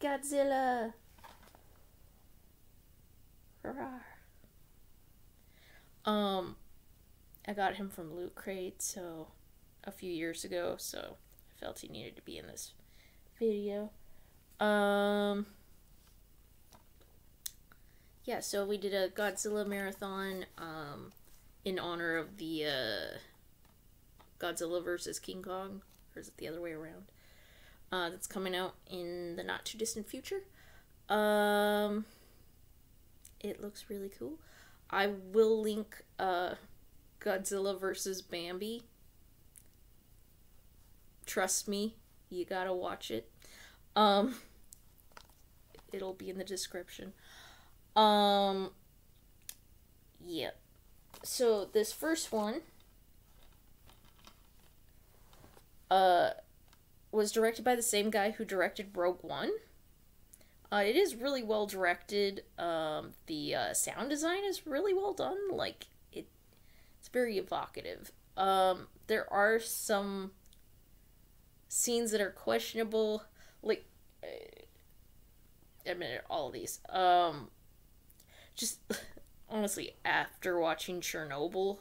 Godzilla! Hurrah. I got him from Loot Crate, so a few years ago, so I felt he needed to be in this video. Yeah, so we did a Godzilla Marathon, in honor of the, Godzilla versus King Kong, or is it the other way around? That's coming out in the not too distant future. It looks really cool. I will link, Godzilla versus Bambi. Trust me, you gotta watch it. It'll be in the description. Yeah. So this first one, was directed by the same guy who directed Rogue One. It is really well directed. The sound design is really well done. Like, it's very evocative. There are some scenes that are questionable. Like, I mean, all of these. Just, honestly, after watching Chernobyl,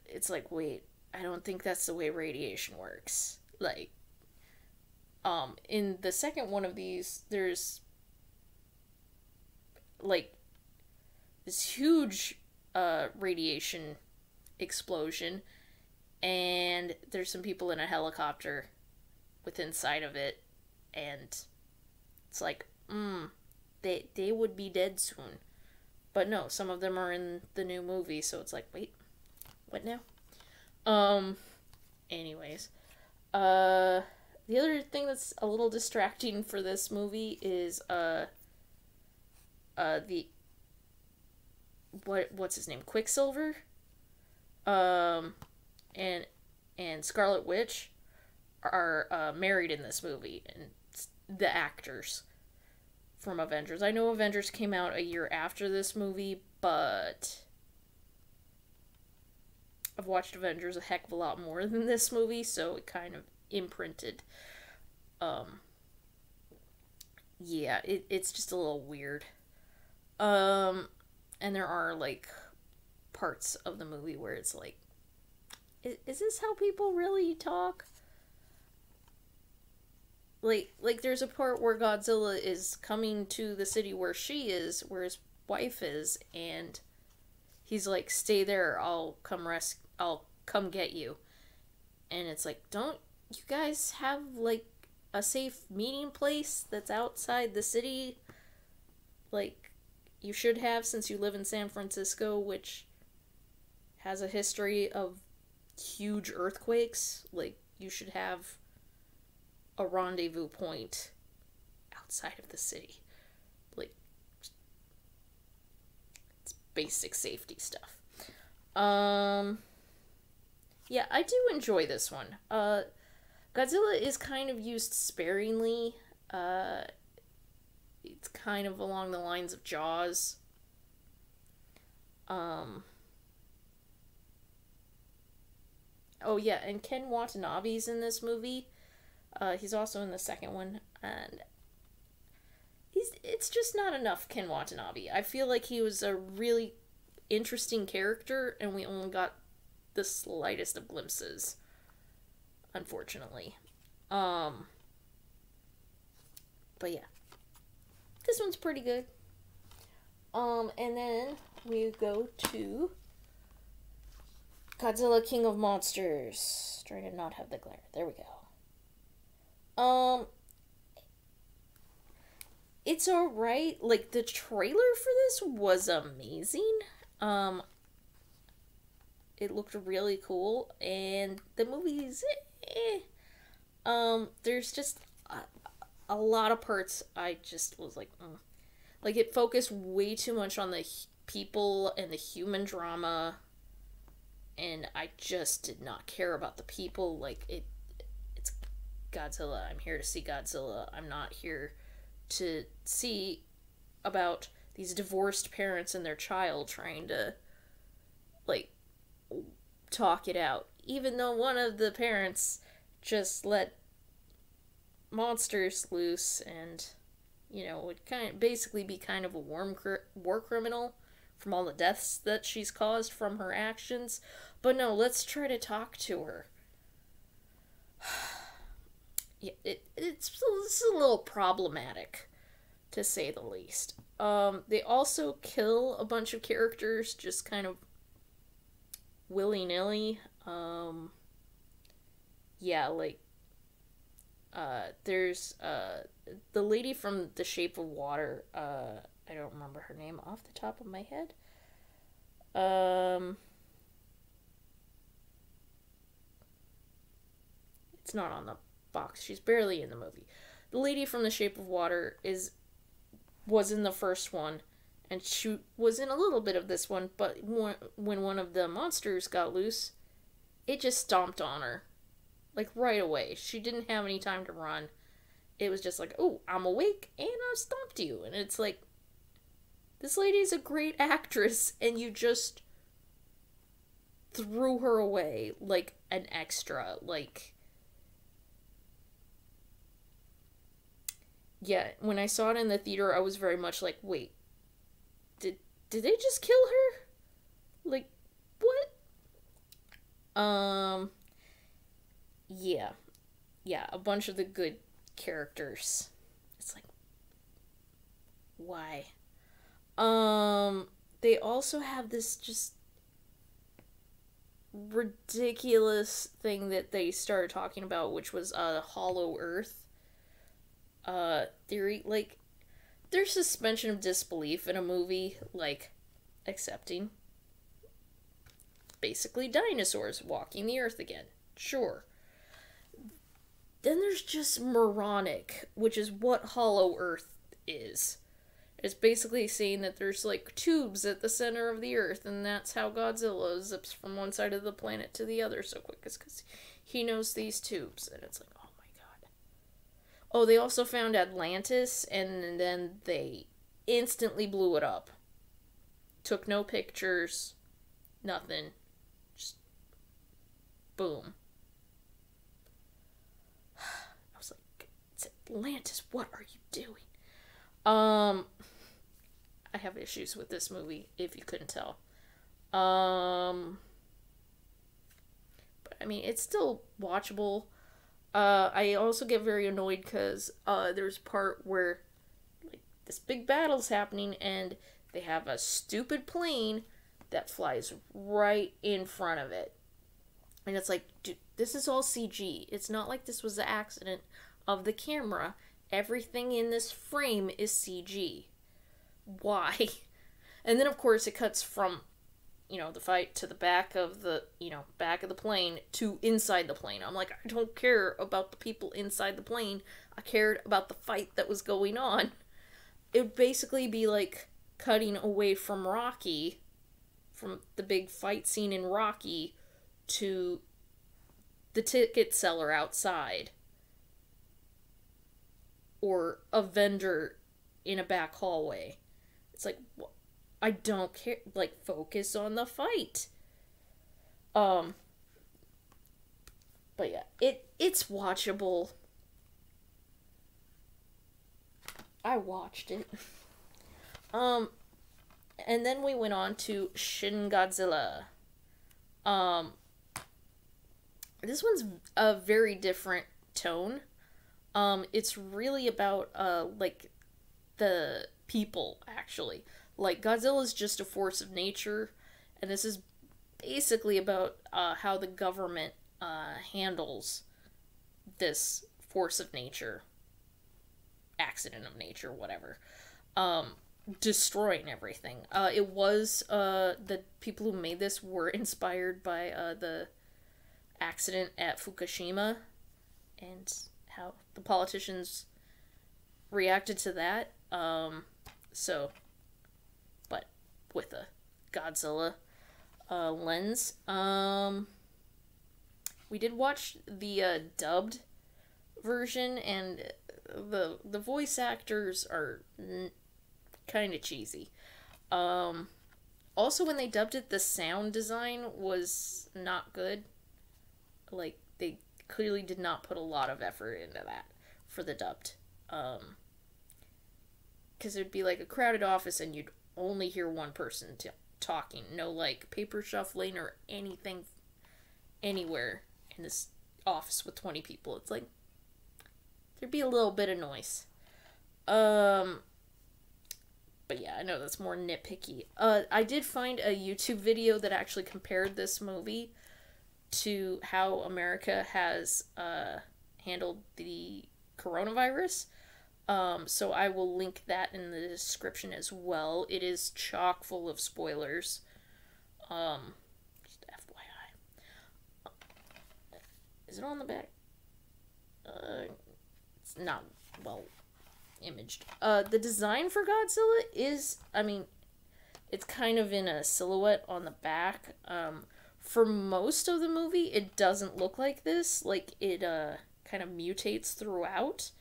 it's like, wait, I don't think that's the way radiation works. Like, in the second one of these, there's, like, this huge, radiation explosion, and there's some people in a helicopter with inside of it, and it's like, they would be dead soon. But no, some of them are in the new movie, so it's like, wait, what now? Anyways, the other thing that's a little distracting for this movie is, what's his name? Quicksilver? And Scarlet Witch are, married in this movie, and the actors from Avengers. I know Avengers came out a year after this movie, but I've watched Avengers a heck of a lot more than this movie, so it kind of imprinted. Yeah, it's just a little weird. And there are, like, parts of the movie where it's like, is this how people really talk? Like there's a part where Godzilla is coming to the city where she is, where his wife is, and he's like, stay there, I'll come get you. And it's like, don't you guys have, like, a safe meeting place that's outside the city? Like, you should have, since you live in San Francisco, which has a history of huge earthquakes. Like, you should have a rendezvous point outside of the city. Like, it's basic safety stuff. Yeah, I do enjoy this one. Godzilla is kind of used sparingly. It's kind of along the lines of Jaws. Oh yeah, and Ken Watanabe's in this movie. He's also in the second one, and it's just not enough Ken Watanabe. I feel like he was a really interesting character, and we only got the slightest of glimpses, unfortunately. But yeah. This one's pretty good. And then we go to Godzilla King of Monsters. Trying to not have the glare. There we go. It's alright. Like, the trailer for this was amazing. It looked really cool, and the movie's there's just a lot of parts I just was like, Like, it focused way too much on the people and the human drama, and I just did not care about the people. Like, it's Godzilla. I'm here to see Godzilla. I'm not here to see about these divorced parents and their child trying to, like, talk it out. Even though one of the parents just let monsters loose, and would kind of basically be kind of a war criminal from all the deaths that she's caused from her actions. But no, let's try to talk to her. Yeah, it's a little problematic, to say the least. They also kill a bunch of characters just kind of willy-nilly. Yeah, like, there's, the lady from The Shape of Water, I don't remember her name off the top of my head. It's not on the box. She's barely in the movie. The lady from The Shape of Water was in the first one, and she was in a little bit of this one, but when one of the monsters got loose, it just stomped on her. Like, right away. She didn't have any time to run. It was just like, oh, I'm awake, and I stomped you. And it's like, this lady's a great actress, and you just threw her away like an extra. Like, yeah, when I saw it in the theater, I was very much like, wait, did they just kill her? Like, what? Yeah, a bunch of the good characters. It's like, why? They also have this just ridiculous thing that they started talking about, which was Hollow Earth theory. Like, there's suspension of disbelief in a movie like accepting basically dinosaurs walking the earth again. Sure. Then there's just moronic, which is what Hollow Earth is. It's basically saying that there's like tubes at the center of the earth, and that's how Godzilla zips from one side of the planet to the other so quick, is because he knows these tubes. And it's like, oh my god. Oh, they also found Atlantis, and then they instantly blew it up. Took no pictures, nothing. Just boom. I was like, it's Atlantis, what are you doing? I have issues with this movie, if you couldn't tell. But I mean, it's still watchable. I also get very annoyed because there's a part where like this big battle's happening and they have a stupid plane that flies right in front of it. And it's like, dude, this is all CG. It's not like this was the accident of the camera. Everything in this frame is CG. Why? And then, of course, it cuts from, the fight to the back of the, back of the plane to inside the plane. I'm like, I don't care about the people inside the plane. I cared about the fight that was going on. It would basically be like cutting away from Rocky, from the big fight scene in Rocky, to the ticket seller outside. Or a vendor in a back hallway. It's like, I don't care. Like, focus on the fight. But yeah, it's watchable. I watched it. And then we went on to Shin Godzilla. This one's a very different tone. It's really about, like, the people, actually. Like, Godzilla's just a force of nature, and this is basically about, how the government, handles this force of nature, accident of nature, whatever, destroying everything. It was, the people who made this were inspired by, the accident at Fukushima, and how the politicians reacted to that. But with a Godzilla lens. We did watch the dubbed version, and the voice actors are kind of cheesy. Also, when they dubbed it, the sound design was not good. Like, they clearly did not put a lot of effort into that. for the dubbed. Because it'd be like a crowded office and you'd only hear one person talking. No, like, paper shuffling or anything anywhere in this office with 20 people. It's like, there'd be a little bit of noise. But yeah, I know that's more nitpicky. I did find a YouTube video that actually compared this movie to how America has handled the coronavirus. So I will link that in the description as well. It is chock full of spoilers. Just FYI. Is it on the back? It's not well imaged. The design for Godzilla is, I mean, it's kind of in a silhouette on the back. For most of the movie, it doesn't look like this. Like, it kind of mutates throughout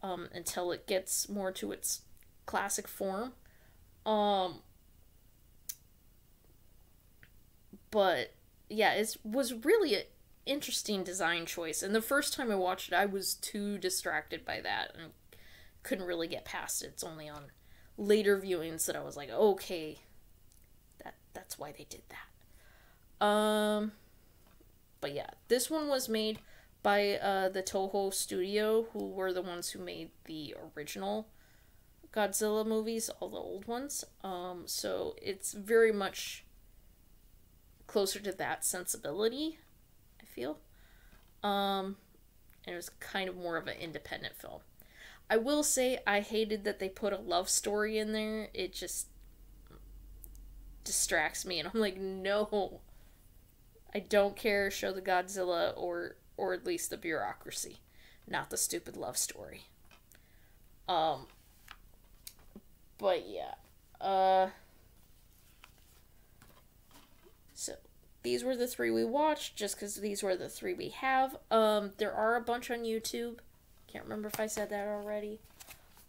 until it gets more to its classic form. But yeah, it was really an interesting design choice. And the first time I watched it, I was too distracted by that and couldn't really get past it. It's only on later viewings that I was like, okay, that's why they did that. But yeah, this one was made by the Toho studio, who were the ones who made the original Godzilla movies, all the old ones. So it's very much closer to that sensibility, I feel. And it was kind of more of an independent film. I will say I hated that they put a love story in there. It just distracts me, and I'm like, no, I don't care. Show the Godzilla or at least the bureaucracy, not the stupid love story. But yeah, so these were the 3 we watched, just because these were the 3 we have. There are a bunch on YouTube. Can't remember if I said that already.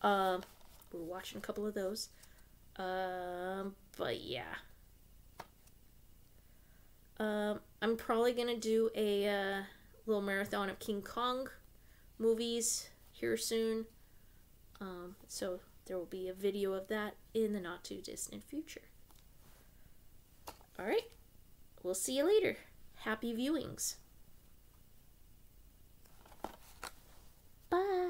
We're watching a couple of those. But yeah. I'm probably gonna do a little marathon of King Kong movies here soon. So there will be a video of that in the not too distant future. Alright. We'll see you later. Happy viewings. Bye.